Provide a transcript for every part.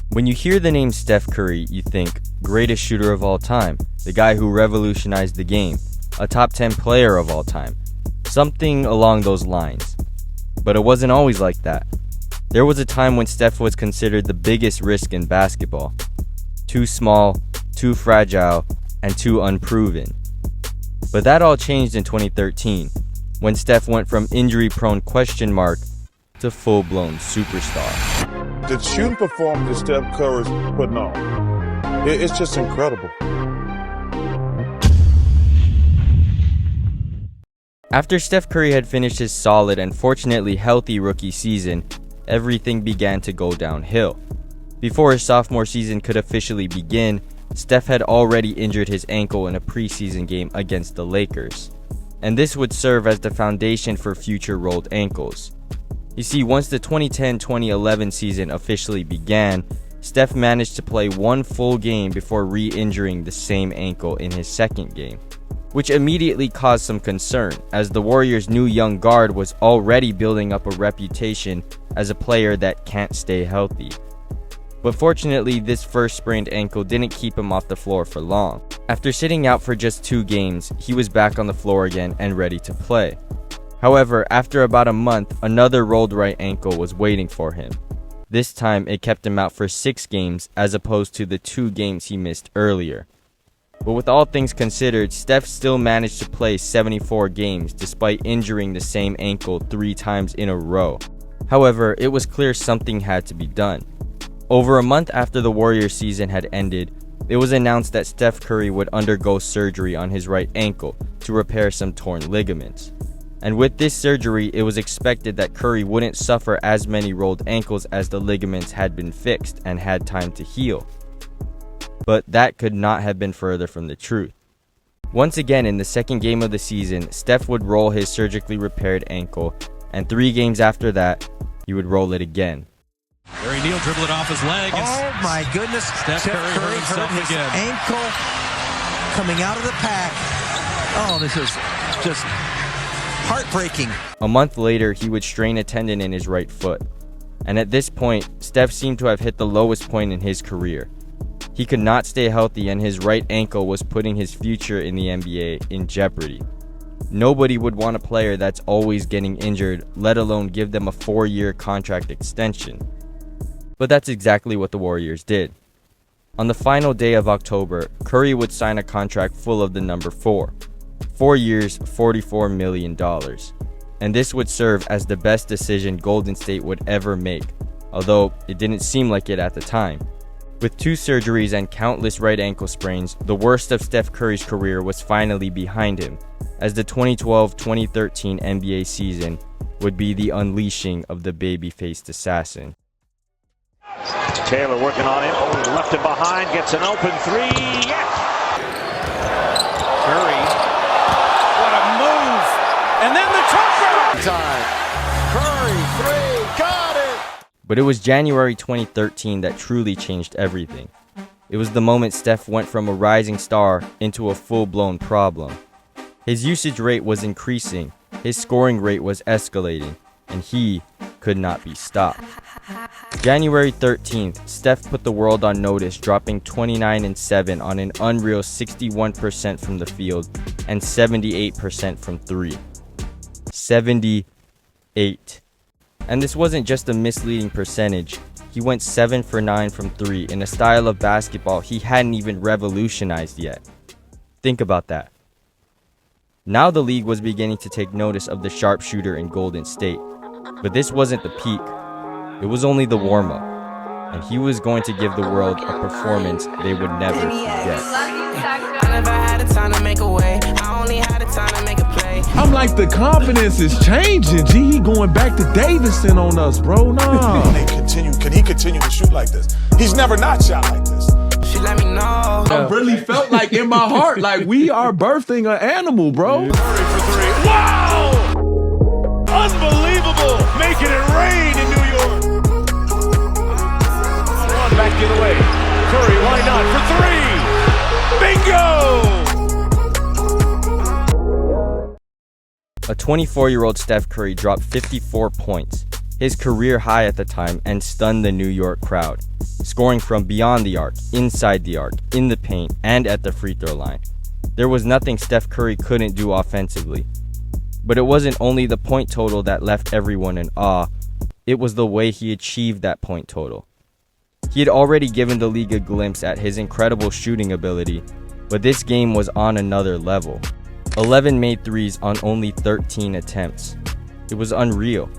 When you hear the name Steph Curry, you think greatest shooter of all time, the guy who revolutionized the game, a top 10 player of all time, something along those lines. But it wasn't always like that. There was a time when Steph was considered the biggest risk in basketball. Too small, too fragile, and too unproven. But that all changed in 2013, when Steph went from injury-prone question mark to full-blown superstar. The shooting performance that Steph Curry's putting on, it's just incredible. After Steph Curry had finished his solid and fortunately healthy rookie season, everything began to go downhill. Before his sophomore season could officially begin, Steph had already injured his ankle in a preseason game against the Lakers. And this would serve as the foundation for future rolled ankles. You see, once the 2010-2011 season officially began, Steph managed to play one full game before re-injuring the same ankle in his second game, which immediately caused some concern, as the Warriors' new young guard was already building up a reputation as a player that can't stay healthy. But fortunately, this first sprained ankle didn't keep him off the floor for long. After sitting out for just 2 games, he was back on the floor again and ready to play. However, after about a month, another rolled right ankle was waiting for him. This time, it kept him out for 6 games as opposed to the 2 games he missed earlier. But with all things considered, Steph still managed to play 74 games despite injuring the same ankle 3 times in a row. However, it was clear something had to be done. Over a month after the Warriors season had ended, it was announced that Steph Curry would undergo surgery on his right ankle to repair some torn ligaments. And with this surgery, it was expected that Curry wouldn't suffer as many rolled ankles as the ligaments had been fixed and had time to heal. But that could not have been further from the truth. Once again, in the second game of the season, Steph would roll his surgically repaired ankle, and 3 games after that, he would roll it again. Harry Neal dribbled it off his leg. Oh my goodness. Steph Curry hurt his again. Ankle coming out of the pack. Oh, this is just heartbreaking. A month later, he would strain a tendon in his right foot. And at this point, Steph seemed to have hit the lowest point in his career. He could not stay healthy, and his right ankle was putting his future in the NBA in jeopardy. Nobody would want a player that's always getting injured, let alone give them a 4-year contract extension. But that's exactly what the Warriors did. On the final day of October, Curry would sign a contract full of the number 4. 4 years, $44 million. And this would serve as the best decision Golden State would ever make, although it didn't seem like it at the time. With 2 surgeries and countless right ankle sprains, the worst of Steph Curry's career was finally behind him, as the 2012-2013 NBA season would be the unleashing of the baby-faced assassin. Taylor working on him, left him behind, gets an open 3, yes! Curry, what a move! And then the jumper! Time. Curry, 3, got it! But it was January 2013 that truly changed everything. It was the moment Steph went from a rising star into a full-blown problem. His usage rate was increasing, his scoring rate was escalating, and he could not be stopped. January 13th, Steph put the world on notice, dropping 29 and 7 on an unreal 61% from the field and 78% from 3. 78. And this wasn't just a misleading percentage. He went 7 for 9 from 3 in a style of basketball he hadn't even revolutionized yet. Think about that. Now the league was beginning to take notice of the sharpshooter in Golden State. But this wasn't the peak. It was only the warm-up. And he was going to give the world a performance they would never forget. I never had the time to make a way. I only had the time to make a play. I'm like, the confidence is changing. G, he going back to Davidson on us, bro. Nah. Can he continue to shoot like this? He's never not shot like this. She let me know. I really felt like in my heart, like we are birthing an animal, bro. Curry for 3, wow! Unbelievable! Making it rain in New York. One back the other way. Curry, why not for 3? Bingo! A 24-year-old Steph Curry dropped 54 points, his career high at the time, and stunned the New York crowd, scoring from beyond the arc, inside the arc, in the paint, and at the free throw line. There was nothing Steph Curry couldn't do offensively. But it wasn't only the point total that left everyone in awe, it was the way he achieved that point total. He had already given the league a glimpse at his incredible shooting ability, but this game was on another level. 11 made threes on only 13 attempts. It was unreal.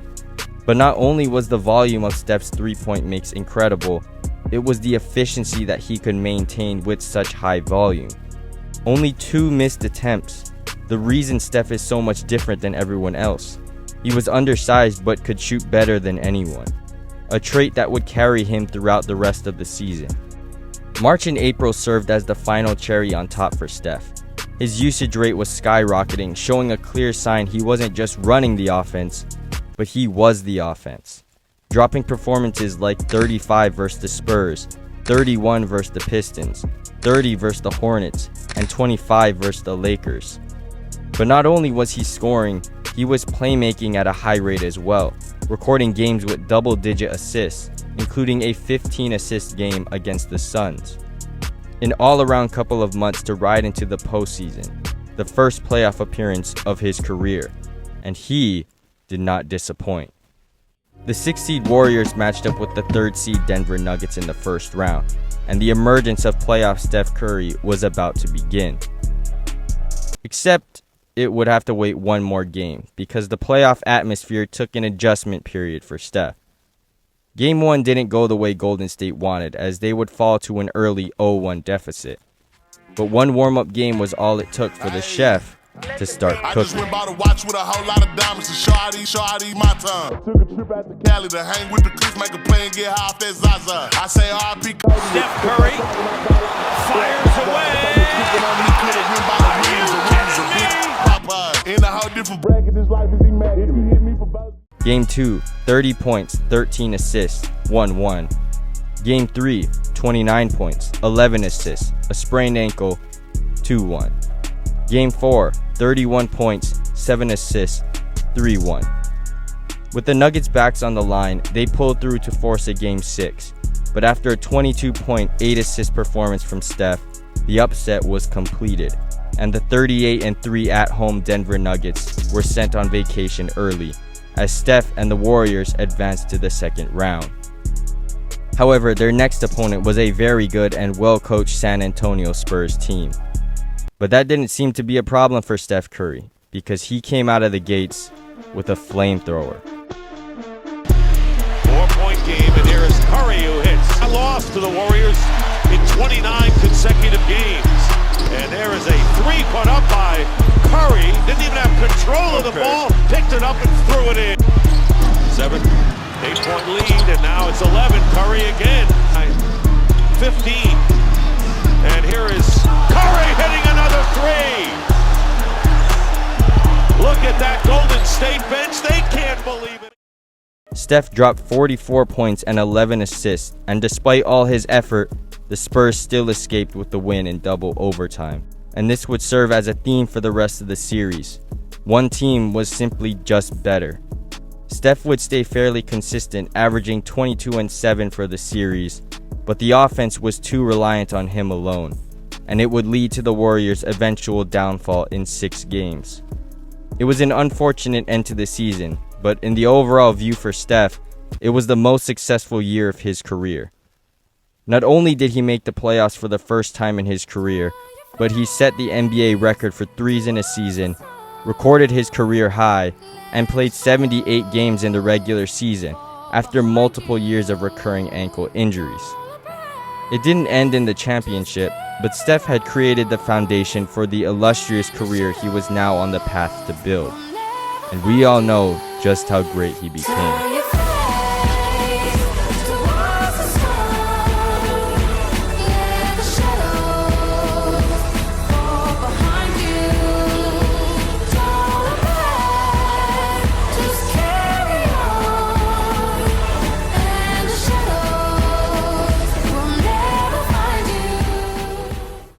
But not only was the volume of Steph's three-point makes incredible, it was the efficiency that he could maintain with such high volume. Only 2 missed attempts. The reason Steph is so much different than everyone else. He was undersized but could shoot better than anyone, a trait that would carry him throughout the rest of the season. March and April served as the final cherry on top for Steph. His usage rate was skyrocketing, showing a clear sign he wasn't just running the offense, but he was the offense. Dropping performances like 35 versus the Spurs, 31 versus the Pistons, 30 versus the Hornets, and 25 versus the Lakers. But not only was he scoring, he was playmaking at a high rate as well, recording games with double-digit assists, including a 15-assist game against the Suns. An all-around couple of months to ride into the postseason, the first playoff appearance of his career, and he did not disappoint. The 6th-seed Warriors matched up with the 3rd-seed Denver Nuggets in the first round, and the emergence of playoff Steph Curry was about to begin. Except it would have to wait one more game, because the playoff atmosphere took an adjustment period for Steph. Game 1 didn't go the way Golden State wanted, as they would fall to an early 0-1 deficit. But one warm-up game was all it took for the chef to start cooking. I just went by the watch with a whole lot of diamonds to show I need my time. Took a trip out to Cali to hang with the crews, make a play and get high off that Zaza. I say RP. Steph Curry fires away. In a whole different bracket, this life is immaculate. If you hit me for both. Game 2, 30 points, 13 assists, 1-1. Game 3, 29 points, 11 assists, a sprained ankle, 2-1. Game 4, 31 points, 7 assists, 3-1. With the Nuggets' backs on the line, they pulled through to force a Game 6. But after a 22-point, 8-assist performance from Steph, the upset was completed, and the 38-3 at-home Denver Nuggets were sent on vacation early, as Steph and the Warriors advanced to the second round. However, their next opponent was a very good and well-coached San Antonio Spurs team. But that didn't seem to be a problem for Steph Curry, because he came out of the gates with a flamethrower. 4-point game, and here is Curry who hits. A loss to the Warriors in 29 consecutive games. And there is a three put up by Curry. Didn't even have control of the ball. Picked it up and threw it in. 7, 8-point lead, and now it's 11. Curry again. 15. And here is Curry hitting another three. Look at that Golden State bench. They can't believe it. Steph dropped 44 points and 11 assists, and despite all his effort, the Spurs still escaped with the win in double overtime. And this would serve as a theme for the rest of the series. One team was simply just better. Steph would stay fairly consistent, averaging 22-7 for the series, but the offense was too reliant on him alone, and it would lead to the Warriors' eventual downfall in 6 games. It was an unfortunate end to the season, but in the overall view for Steph, it was the most successful year of his career. Not only did he make the playoffs for the first time in his career, but he set the NBA record for threes in a season, recorded his career high, and played 78 games in the regular season after multiple years of recurring ankle injuries. It didn't end in the championship, but Steph had created the foundation for the illustrious career he was now on the path to build. And we all know just how great he became.